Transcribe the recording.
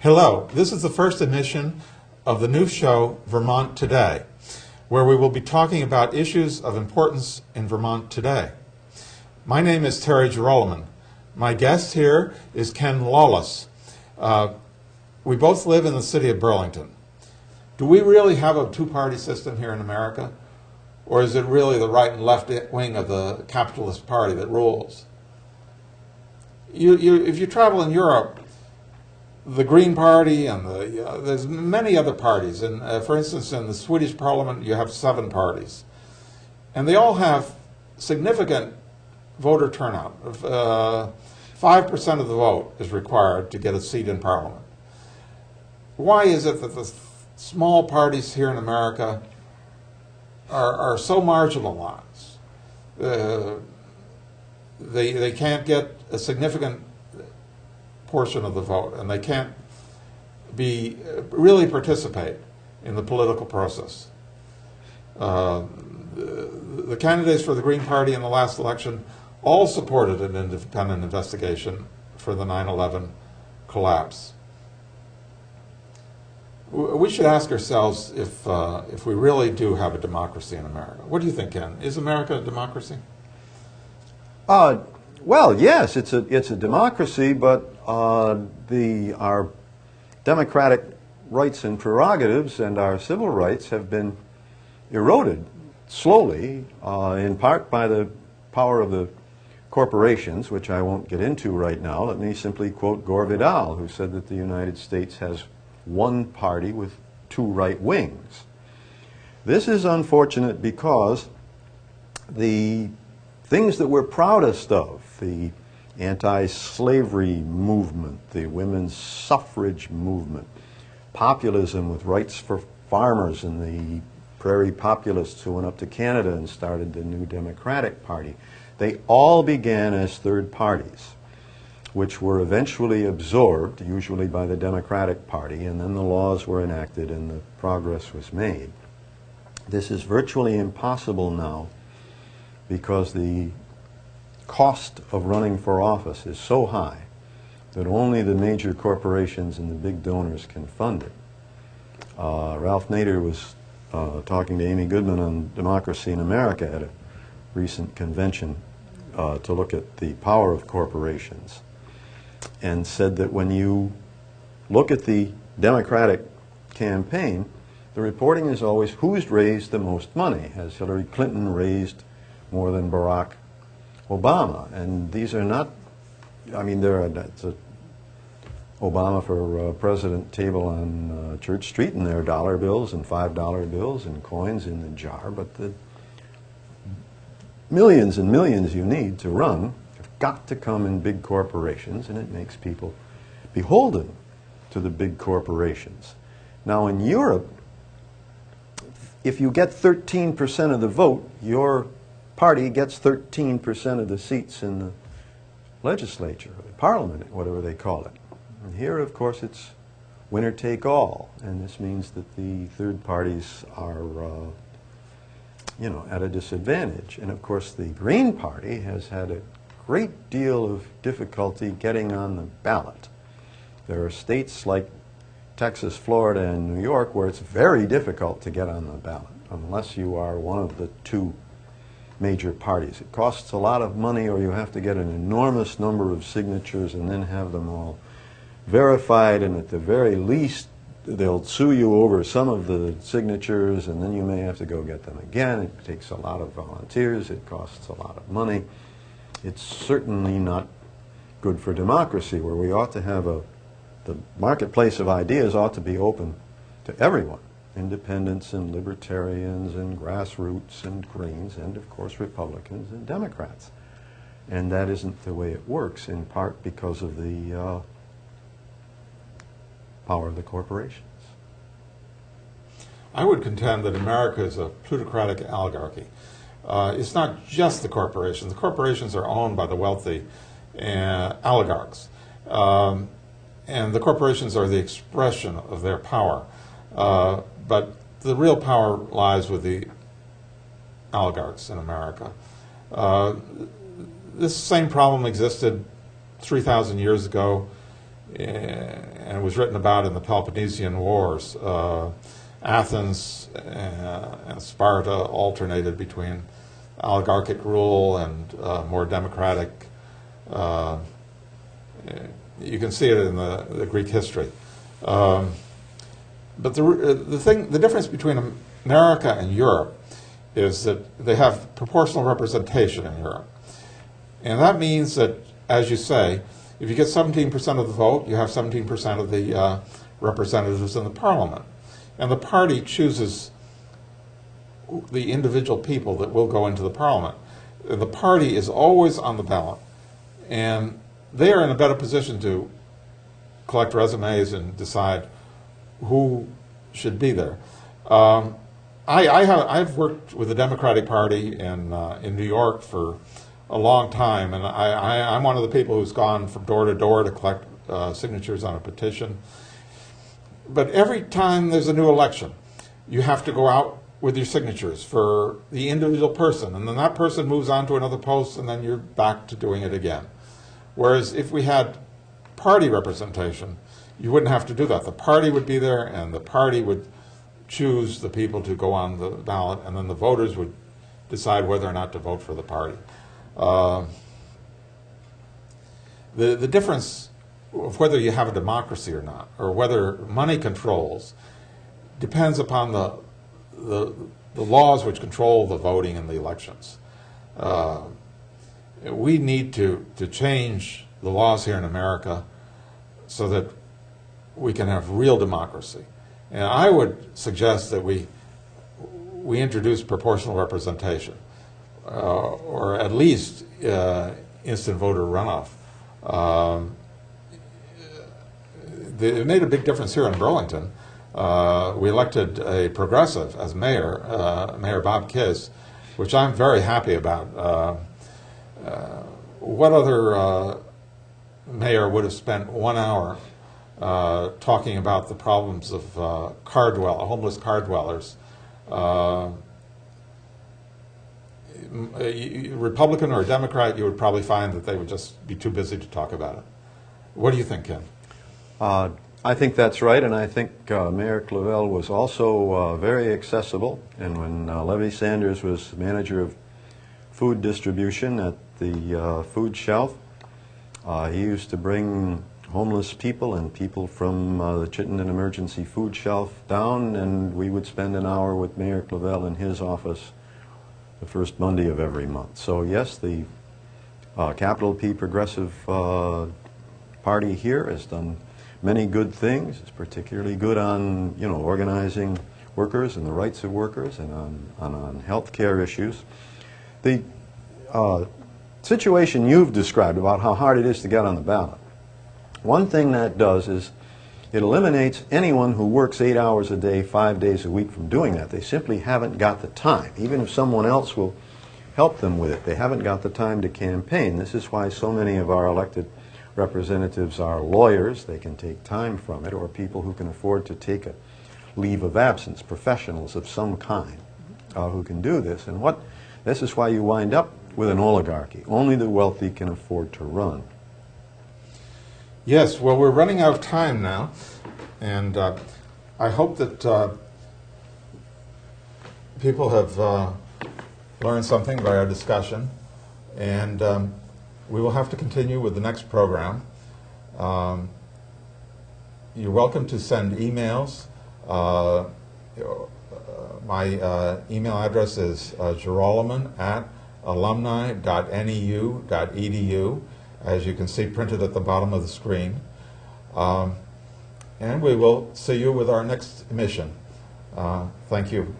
Hello, this is the first edition of the new show, Vermont Today, where we will be talking about issues of importance in Vermont today. My name is Terry Jeroloman. My guest here is Ken Lawless. We both live in the city of Burlington. Do we really have a two-party system here in America? Or is it really the right and left wing of the capitalist party that rules? If you travel in Europe, the Green Party and there's many other parties. And for instance, in the Swedish Parliament, you have 7 parties, and they all have significant voter turnout. 5% of the vote is required to get a seat in Parliament. Why is it that the small parties here in America are so marginalized? They can't get a significant portion of the vote, and they can't really participate in the political process. The candidates for the Green Party in the last election all supported an independent investigation for the 9/11 collapse. We should ask ourselves if we really do have a democracy in America. What do you think, Ken? Is America a democracy? Well, yes, it's a democracy, but our democratic rights and prerogatives and our civil rights have been eroded slowly, in part by the power of the corporations, which I won't get into right now. Let me simply quote Gore Vidal, who said that the United States has one party with 2 right wings. This is unfortunate because the things that we're proudest of, the anti-slavery movement, the women's suffrage movement, populism with rights for farmers and the prairie populists who went up to Canada and started the new Democratic Party, they all began as third parties, which were eventually absorbed, usually by the Democratic Party, and then the laws were enacted and the progress was made. This is virtually impossible now because the cost of running for office is so high that only the major corporations and the big donors can fund it. Ralph Nader was talking to Amy Goodman on Democracy in America at a recent convention to look at the power of corporations, and said that when you look at the Democratic campaign, the reporting is always who's raised the most money. Has Hillary Clinton raised more than Barack Obama? And these are not, I mean, it's a Obama for president table on Church Street, and there are dollar bills and $5 bills and coins in the jar, but the millions and millions you need to run have got to come in big corporations, and it makes people beholden to the big corporations. Now in Europe, if you get 13% of the vote, your party gets 13% of the seats in the legislature, or the parliament, whatever they call it. And here, of course, it's winner take all, and this means that the third parties are, at a disadvantage. And of course, the Green Party has had a great deal of difficulty getting on the ballot. There are states like Texas, Florida, and New York where it's very difficult to get on the ballot unless you are one of the 2 major parties. It costs a lot of money, or you have to get an enormous number of signatures and then have them all verified, and at the very least they'll sue you over some of the signatures, and then you may have to go get them again. It takes a lot of volunteers, it costs a lot of money. It's certainly not good for democracy, where we ought to have the marketplace of ideas ought to be open to everyone. Independents and libertarians and grassroots and Greens and, of course, Republicans and Democrats. And that isn't the way it works, in part because of the power of the corporations. I would contend that America is a plutocratic oligarchy. It's not just the corporations. The corporations are owned by the wealthy oligarchs. And the corporations are the expression of their power. But the real power lies with the oligarchs in America. This same problem existed 3,000 years ago and it was written about in the Peloponnesian Wars. Athens and Sparta alternated between oligarchic rule and more democratic. You can see it in the Greek history. But the difference between America and Europe is that they have proportional representation in Europe. And that means that, as you say, if you get 17% of the vote, you have 17% of the representatives in the parliament. And the party chooses the individual people that will go into the parliament. The party is always on the ballot. And they are in a better position to collect resumes and decide who should be there. I've worked with the Democratic Party in New York for a long time, and I'm one of the people who's gone from door to door to collect signatures on a petition. But every time there's a new election, you have to go out with your signatures for the individual person, and then that person moves on to another post, and then you're back to doing it again. Whereas if we had party representation, you wouldn't have to do that. The party would be there, and the party would choose the people to go on the ballot, and then the voters would decide whether or not to vote for the party. The difference of whether you have a democracy or not, or whether money controls, depends upon the laws which control the voting in the elections. We need to change the laws here in America so that we can have real democracy. And I would suggest that we introduce proportional representation, or at least instant voter runoff. It made a big difference here in Burlington. We elected a progressive as mayor, Mayor Bob Kiss, which I'm very happy about. What other mayor would have spent 1 hour talking about the problems of homeless car dwellers? Republican or Democrat, you would probably find that they would just be too busy to talk about it. What do you think, Ken? I think that's right, and I think Mayor Clavell was also very accessible. And when Levy Sanders was manager of food distribution at the food shelf, he used to bring homeless people and people from the Chittenden Emergency Food Shelf down, and we would spend an hour with Mayor Clavell in his office the first Monday of every month. So yes, the capital P Progressive Party here has done many good things. It's particularly good on, organizing workers and the rights of workers, and on health care issues. The situation you've described about how hard it is to get on the ballot, one thing that does is it eliminates anyone who works 8 hours a day, 5 days a week from doing that. They simply haven't got the time. Even if someone else will help them with it, they haven't got the time to campaign. This is why so many of our elected representatives are lawyers. They can take time from it, or people who can afford to take a leave of absence, professionals of some kind who can do this. And this is why you wind up with an oligarchy. Only the wealthy can afford to run. Yes, well, we're running out of time now, and I hope that people have learned something by our discussion, and we will have to continue with the next program. You're welcome to send emails. My email address is jeroloman@alumni.neu.edu, as you can see printed at the bottom of the screen. And we will see you with our next mission. Thank you.